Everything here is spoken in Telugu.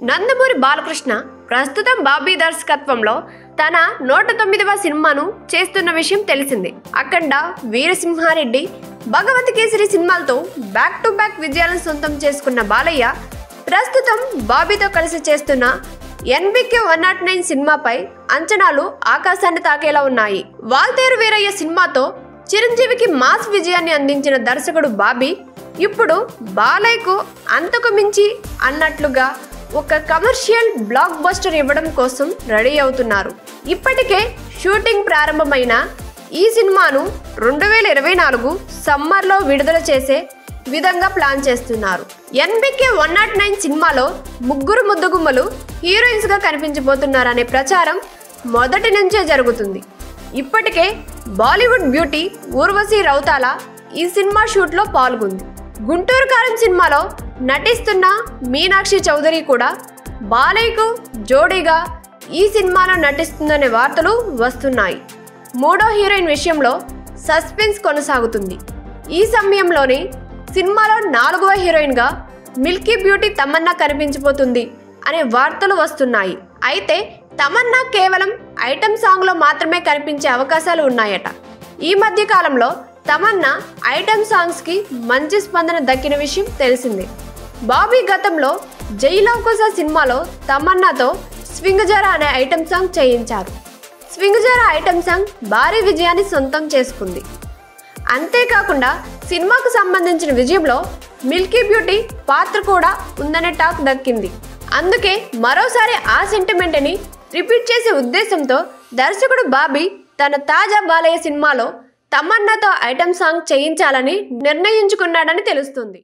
నందమూరి బాలకృష్ణ ప్రస్తుతం బాబీ దర్శకత్వంలో తన 109వ సినిమాను చేస్తున్న విషయం తెలిసిందే. అఖండ, వీరసింహారెడ్డి, భగవత్ కేసరి సినిమాలతో బ్యాక్ టు బ్యాక్ విజయాలను సొంతం చేసుకున్న బాలయ్య ప్రస్తుతం బాబీతో కలిసి చేస్తున్న ఎన్బికే 109 సినిమాపై అంచనాలు ఆకాశాన్ని తాకేలా ఉన్నాయి. వాల్తేరు వీరయ్య సినిమాతో చిరంజీవికి మాస్ విజయాన్ని అందించిన దర్శకుడు బాబీ ఇప్పుడు బాలయ్యకు అంతకు మించి అన్నట్లుగా ఒక కమర్షియల్ బ్లాక్ బస్టర్ ఇవ్వడం కోసం రెడీ అవుతున్నారు. ఇప్పటికే షూటింగ్ ప్రారంభమైన ఈ సినిమాను 2024 సమ్మర్లో విడుదల చేసే విధంగా ప్లాన్ చేస్తున్నారు. ఎన్బికే 109 సినిమాలో ముగ్గురు ముద్దుగుమ్మలు హీరోయిన్స్ గా కనిపించబోతున్నారనే ప్రచారం మొదటి నుంచే జరుగుతుంది. ఇప్పటికే బాలీవుడ్ బ్యూటీ ఊర్వశి రౌతాల ఈ సినిమా షూట్ లో పాల్గొంది. గుంటూరు కారం సినిమాలో నటిస్తున్న మీనాక్షి చౌదరి కూడా బాలయ్యకు జోడీగా ఈ సినిమాలో నటిస్తుందనే వార్తలు వస్తున్నాయి. మూడో హీరోయిన్ విషయంలో సస్పెన్స్ కొనసాగుతుంది. ఈ సమయంలోనే సినిమాలో 4వ హీరోయిన్ గా మిల్కీ బ్యూటీ తమన్నా కనిపించబోతుంది అనే వార్తలు వస్తున్నాయి. అయితే తమన్నా కేవలం ఐటమ్ సాంగ్ లో మాత్రమే కనిపించే అవకాశాలు ఉన్నాయట. ఈ మధ్య కాలంలో తమన్నా ఐటమ్ సాంగ్స్ కి మంచి స్పందన దక్కిన విషయం తెలిసిందే. బాబీ గతంలో జైలవకుశ సినిమాలో తమన్నాతో స్వింగ్ జరా అనే ఐటమ్ సాంగ్ చేయించారు. స్వింగ్ జరా ఐటమ్ సాంగ్ భారీ విజయాన్ని సొంతం చేసుకుంది. అంతేకాకుండా సినిమాకు సంబంధించిన విజయంలో మిల్కీ బ్యూటీ పాత్ర కూడా ఉందనే టాక్ దక్కింది. అందుకే మరోసారి ఆ సెంటిమెంట్ని రిపీట్ చేసే ఉద్దేశంతో దర్శకుడు బాబీ తన తాజా బాలయ్య సినిమాలో తమన్నాతో ఐటమ్ సాంగ్ చేయించాలని నిర్ణయించుకున్నాడని తెలుస్తుంది.